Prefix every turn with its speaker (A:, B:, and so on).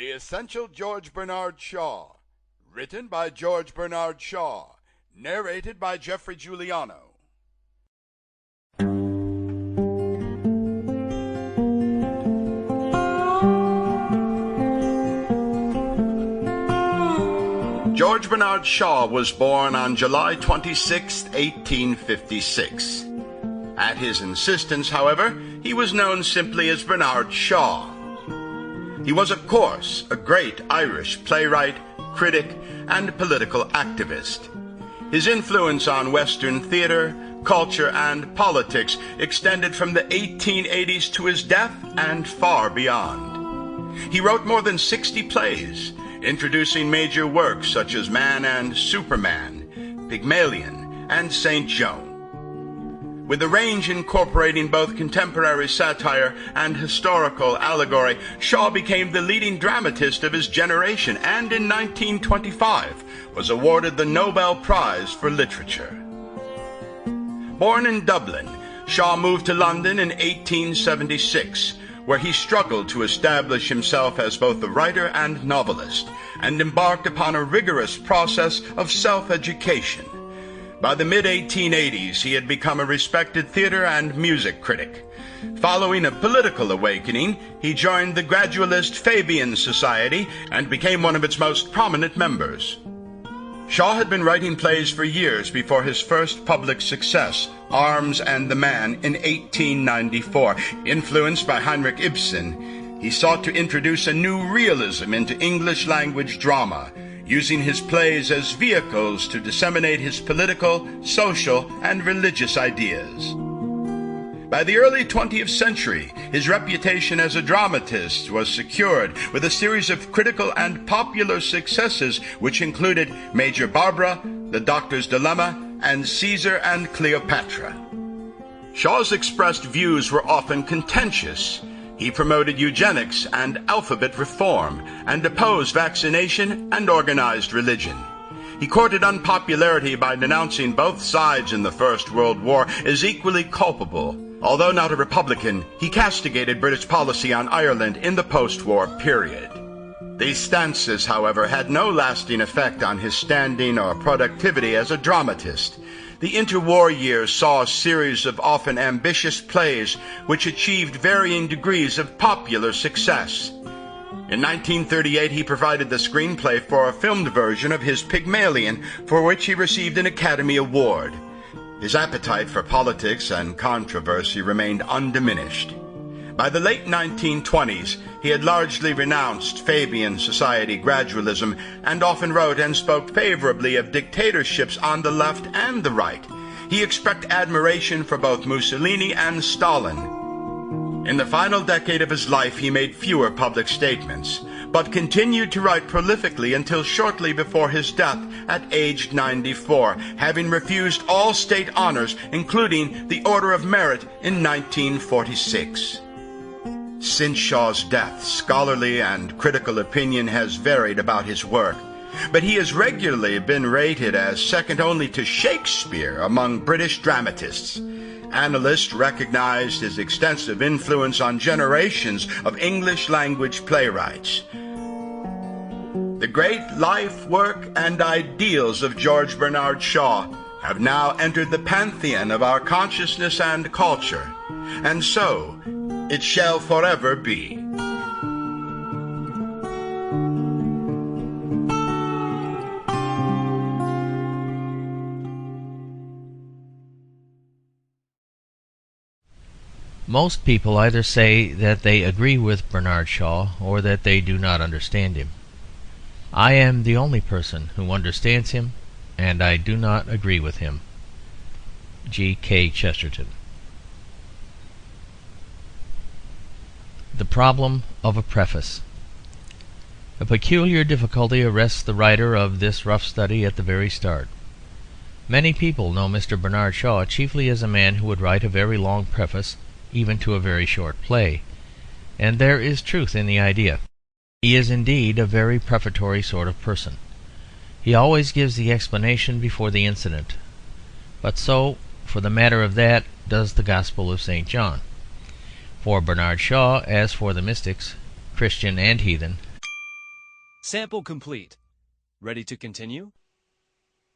A: The Essential George Bernard Shaw, written by George Bernard Shaw, narrated by Geoffrey Giuliano. George Bernard Shaw was born on July 26, 1856. At his insistence, however, he was known simply as Bernard Shaw. He was, of course, a great Irish playwright, critic, and political activist. His influence on Western theater, culture, and politics extended from the 1880s to his death and far beyond. He wrote more than 60 plays, introducing major works such as Man and Superman, Pygmalion, and St. Joan. With a range incorporating both contemporary satire and historical allegory, Shaw became the leading dramatist of his generation and in 1925 was awarded the Nobel Prize for Literature. Born in Dublin, Shaw moved to London in 1876, where he struggled to establish himself as both a writer and novelist, and embarked upon a rigorous process of self-education. By the mid-1880s, he had become a respected theater and music critic. Following a political awakening, he joined the Gradualist Fabian Society and became one of its most prominent members. Shaw had been writing plays for years before his first public success, Arms and the Man, in 1894. Influenced by Heinrich Ibsen, he sought to introduce a new realism into English-language drama, using his plays as vehicles to disseminate his political, social, and religious ideas. By the early 20th century, his reputation as a dramatist was secured with a series of critical and popular successes which included Major Barbara, The Doctor's Dilemma, and Caesar and Cleopatra. Shaw's expressed views were often contentious. He promoted eugenics and alphabet reform, and opposed vaccination and organized religion. He courted unpopularity by denouncing both sides in the First World War as equally culpable. Although not a Republican, he castigated British policy on Ireland in the post-war period. These stances, however, had no lasting effect on his standing or productivity as a dramatist. The interwar years saw a series of often ambitious plays which achieved varying degrees of popular success. In 1938, he provided the screenplay for a filmed version of his Pygmalion, for which he received an Academy Award. His appetite for politics and controversy remained undiminished. By the late 1920s, he had largely renounced Fabian Society gradualism and often wrote and spoke favorably of dictatorships on the left and the right. He expressed admiration for both Mussolini and Stalin. In the final decade of his life, he made fewer public statements, but continued to write prolifically until shortly before his death at age 94, having refused all state honors, including the Order of Merit in 1946. Since Shaw's death, scholarly and critical opinion has varied about his work, but he has regularly been rated as second only to Shakespeare among British dramatists. Analysts recognized his extensive influence on generations of English-language playwrights. The great life, work, and ideals of George Bernard Shaw have now entered the pantheon of our consciousness and culture, and so it shall forever be.
B: Most people either say that they agree with Bernard Shaw or that they do not understand him. I am the only person who understands him, and I do not agree with him. G.K. Chesterton. The problem of a preface. A peculiar difficulty arrests the writer of this rough study at the very start. Many people know Mr. Bernard Shaw chiefly as a man who would write a very long preface, even to a very short play, and there is truth in the idea. He is indeed a very prefatory sort of person. He always gives the explanation before the incident. But so, for the matter of that, does the Gospel of St. John. For Bernard Shaw, as for the mystics, Christian and heathen,
C: Sample complete. Ready to continue?